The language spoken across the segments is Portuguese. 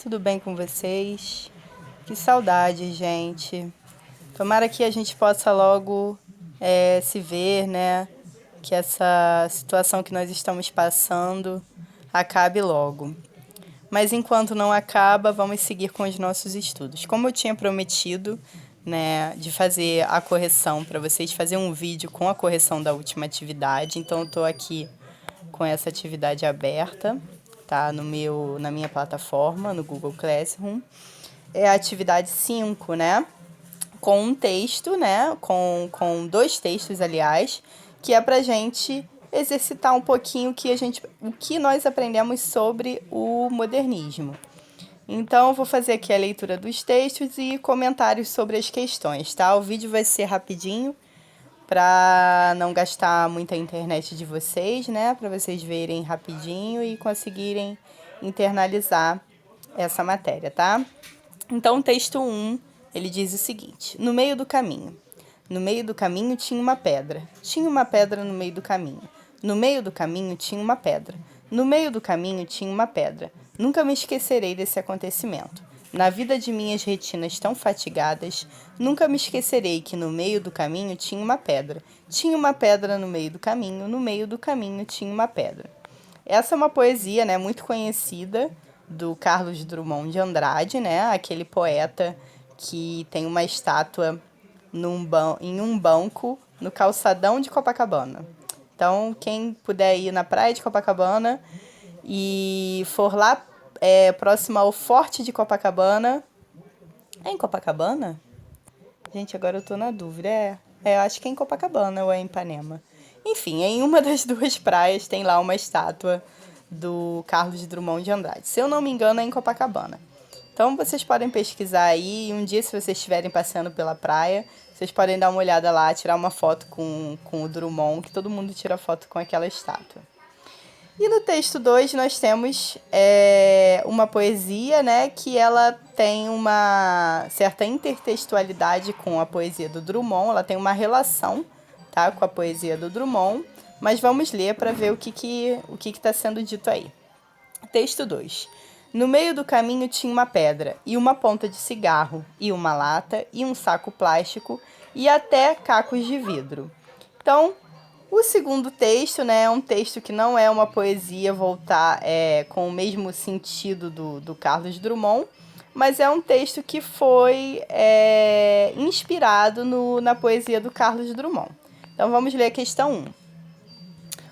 Tudo bem com vocês? Que saudade, gente. Tomara que a gente possa logo se ver, né? Que essa situação que nós estamos passando acabe logo. Mas enquanto não acaba, vamos seguir com os nossos estudos. Como eu tinha prometido, né, de fazer a correção para vocês, fazer um vídeo com a correção da última atividade. Então, eu estou aqui com essa atividade aberta, tá? Na minha plataforma, no Google Classroom. É a atividade 5, né? Com um texto, né? Com dois textos, aliás, que é pra gente exercitar um pouquinho o que nós aprendemos sobre o modernismo. Então, eu vou fazer aqui a leitura dos textos e comentários sobre as questões, tá? O vídeo vai ser rapidinho, para não gastar muita internet de vocês, né? Para vocês verem rapidinho e conseguirem internalizar essa matéria, tá? Então, o texto 1, ele diz o seguinte: no meio do caminho. No meio do caminho tinha uma pedra. Tinha uma pedra no meio do caminho. No meio do caminho tinha uma pedra. No meio do caminho tinha uma pedra. Nunca me esquecerei desse acontecimento. Na vida de minhas retinas tão fatigadas, nunca me esquecerei que no meio do caminho tinha uma pedra. Tinha uma pedra no meio do caminho, no meio do caminho tinha uma pedra. Essa é uma poesia, né, muito conhecida do Carlos Drummond de Andrade, né, aquele poeta que tem uma estátua em um banco no calçadão de Copacabana. Então, quem puder ir na praia de Copacabana e for lá próximo ao Forte de Copacabana. É em Copacabana? Gente, agora eu tô na dúvida. Eu acho que é em Copacabana ou é em Ipanema. Enfim, em uma das duas praias tem lá uma estátua do Carlos Drummond de Andrade. Se eu não me engano, é em Copacabana. Então, vocês podem pesquisar aí. E um dia, se vocês estiverem passeando pela praia, vocês podem dar uma olhada lá, tirar uma foto com o Drummond, que todo mundo tira foto com aquela estátua. E no texto 2 nós temos uma poesia, né, que ela tem uma certa intertextualidade com a poesia do Drummond, ela tem uma relação, tá, com a poesia do Drummond, mas vamos ler para ver o que está sendo dito aí. Texto 2. No meio do caminho tinha uma pedra, e uma ponta de cigarro, e uma lata, e um saco plástico, e até cacos de vidro. Então, o segundo texto, né, é um texto que não é uma poesia com o mesmo sentido do Carlos Drummond, mas é um texto que foi inspirado na poesia do Carlos Drummond. Então vamos ler a questão 1.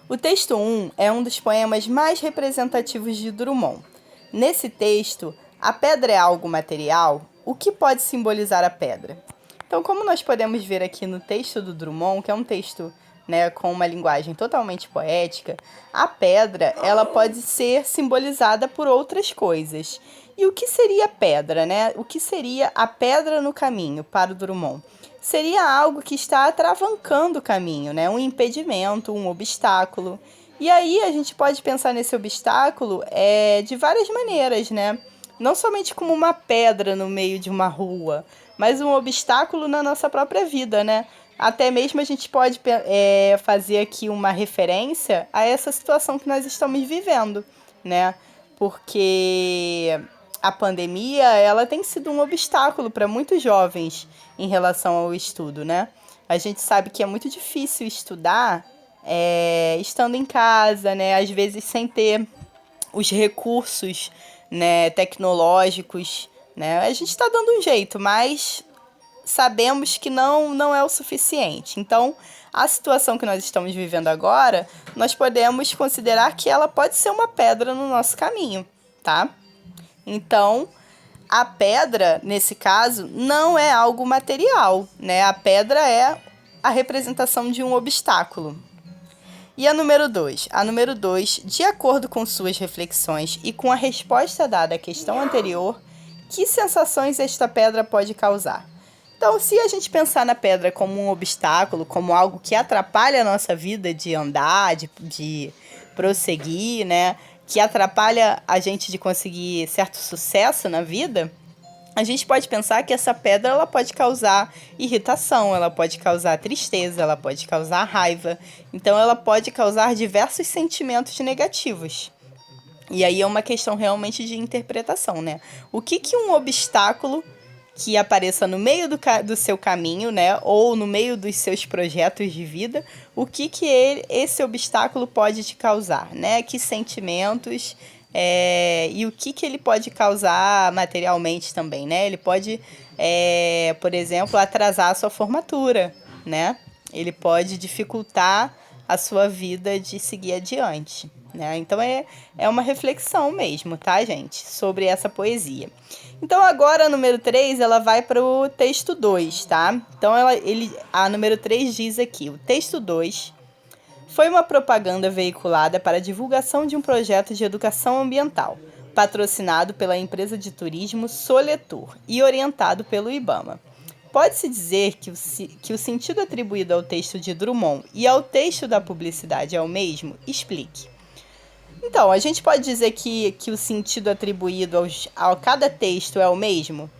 O texto 1 é um dos poemas mais representativos de Drummond. Nesse texto, a pedra é algo material? O que pode simbolizar a pedra? Então, como nós podemos ver aqui no texto do Drummond, que é um texto, né, com uma linguagem totalmente poética, a pedra ela pode ser simbolizada por outras coisas. E o que seria a pedra, né? O que seria a pedra no caminho para o Drummond? Seria algo que está atravancando o caminho, né? Um impedimento, um obstáculo. E aí a gente pode pensar nesse obstáculo de várias maneiras, né? Não somente como uma pedra no meio de uma rua, mas um obstáculo na nossa própria vida, né? Até mesmo a gente pode fazer aqui uma referência a essa situação que nós estamos vivendo, né? Porque a pandemia, ela tem sido um obstáculo para muitos jovens em relação ao estudo, né? A gente sabe que é muito difícil estudar estando em casa, né? Às vezes sem ter os recursos, né, tecnológicos, né? A gente está dando um jeito, mas sabemos que não é o suficiente. Então, a situação que nós estamos vivendo agora, nós podemos considerar que ela pode ser uma pedra no nosso caminho, tá? Então, a pedra, nesse caso, não é algo material, né? A pedra é a representação de um obstáculo. E a número 2? A número 2, de acordo com suas reflexões e com a resposta dada à questão anterior, que sensações esta pedra pode causar? Então, se a gente pensar na pedra como um obstáculo, como algo que atrapalha a nossa vida de andar, de prosseguir, né? Que atrapalha a gente de conseguir certo sucesso na vida, a gente pode pensar que essa pedra ela pode causar irritação, ela pode causar tristeza, ela pode causar raiva. Então, ela pode causar diversos sentimentos negativos. E aí é uma questão realmente de interpretação, né? O que que um obstáculo que apareça no meio do seu caminho, né, ou no meio dos seus projetos de vida, o que que esse obstáculo pode te causar, né? Que sentimentos e o que que ele pode causar materialmente também, né? Ele pode, por exemplo, atrasar a sua formatura, né? Ele pode dificultar a sua vida de seguir adiante, né? Então é uma reflexão mesmo, tá, gente? Sobre essa poesia. Então agora a número 3 ela vai para o texto 2, tá? Então a número 3 diz aqui: o texto 2 foi uma propaganda veiculada para a divulgação de um projeto de educação ambiental, patrocinado pela empresa de turismo Soletur e orientado pelo IBAMA. Pode-se dizer que o sentido atribuído ao texto de Drummond e ao texto da publicidade é o mesmo? Explique. Então, a gente pode dizer que o sentido atribuído a cada texto é o mesmo?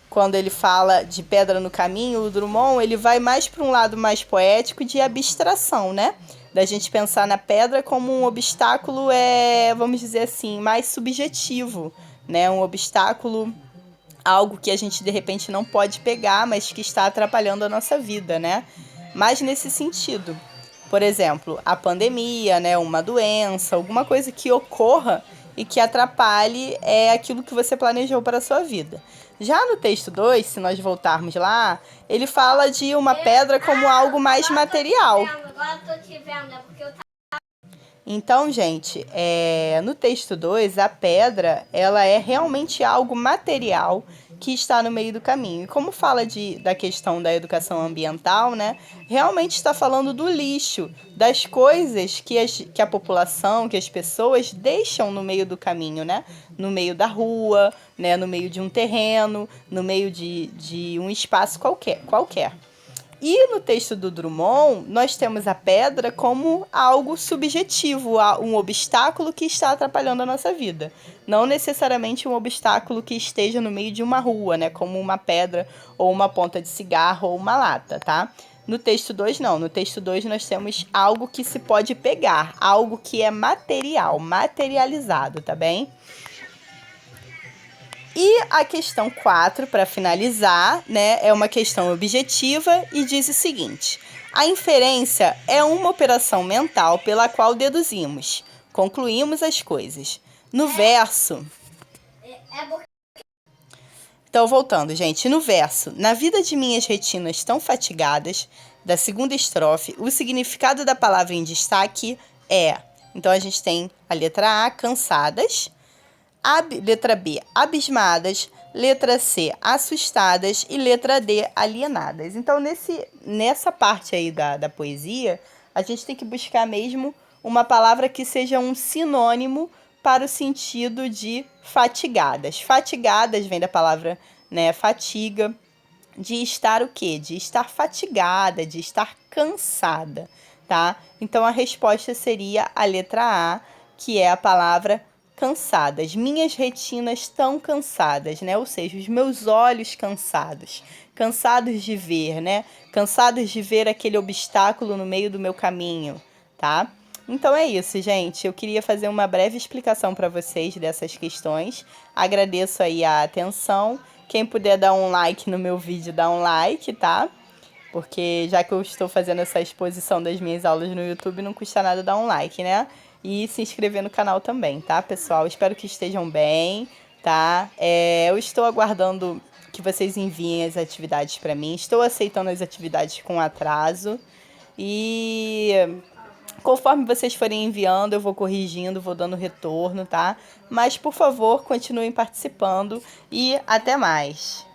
Quando ele fala de pedra no caminho, o Drummond ele vai mais para um lado mais poético de abstração, né? Da gente pensar na pedra como um obstáculo, vamos dizer assim, mais subjetivo, né? Um obstáculo, algo que a gente de repente não pode pegar, mas que está atrapalhando a nossa vida, né? Mas nesse sentido. Por exemplo, a pandemia, né, uma doença, alguma coisa que ocorra e que atrapalhe aquilo que você planejou para a sua vida. Já no texto 2, se nós voltarmos lá, ele fala de uma pedra como algo mais material. Agora eu tô te vendo, porque eu... Então, gente, no texto 2, a pedra ela é realmente algo material que está no meio do caminho. E como fala da questão da educação ambiental, né, realmente está falando do lixo, das coisas que a população, que as pessoas deixam no meio do caminho, né? No meio da rua, né, no meio de um terreno, no meio de um espaço qualquer. E no texto do Drummond, nós temos a pedra como algo subjetivo, um obstáculo que está atrapalhando a nossa vida. Não necessariamente um obstáculo que esteja no meio de uma rua, né? Como uma pedra, ou uma ponta de cigarro, ou uma lata, tá? No texto 2, não. No texto 2, nós temos algo que se pode pegar, algo que é material, materializado, tá bem? E a questão 4, para finalizar, né, é uma questão objetiva e diz o seguinte: a inferência é uma operação mental pela qual deduzimos, concluímos as coisas. No verso. Então, voltando, gente, no verso, na vida de minhas retinas tão fatigadas, da segunda estrofe, o significado da palavra em destaque é. Então, a gente tem a letra A, cansadas. Letra B, abismadas. Letra C, assustadas. E letra D, alienadas. Então, nessa parte aí da poesia, a gente tem que buscar mesmo uma palavra que seja um sinônimo para o sentido de fatigadas. Fatigadas vem da palavra, né, fatiga, de estar o quê? De estar fatigada, de estar cansada, tá? Então, a resposta seria a letra A, que é a palavra cansadas. Minhas retinas tão cansadas, né? Ou seja, os meus olhos cansados. Cansados de ver, né? Cansados de ver aquele obstáculo no meio do meu caminho, tá? Então é isso, gente. Eu queria fazer uma breve explicação para vocês dessas questões. Agradeço aí a atenção. Quem puder dar um like no meu vídeo, dá um like, tá? Porque já que eu estou fazendo essa exposição das minhas aulas no YouTube, não custa nada dar um like, né? E se inscrever no canal também, tá, pessoal? Espero que estejam bem, tá? Eu estou aguardando que vocês enviem as atividades para mim. Estou aceitando as atividades com atraso. E conforme vocês forem enviando, eu vou corrigindo, vou dando retorno, tá? Mas, por favor, continuem participando e até mais!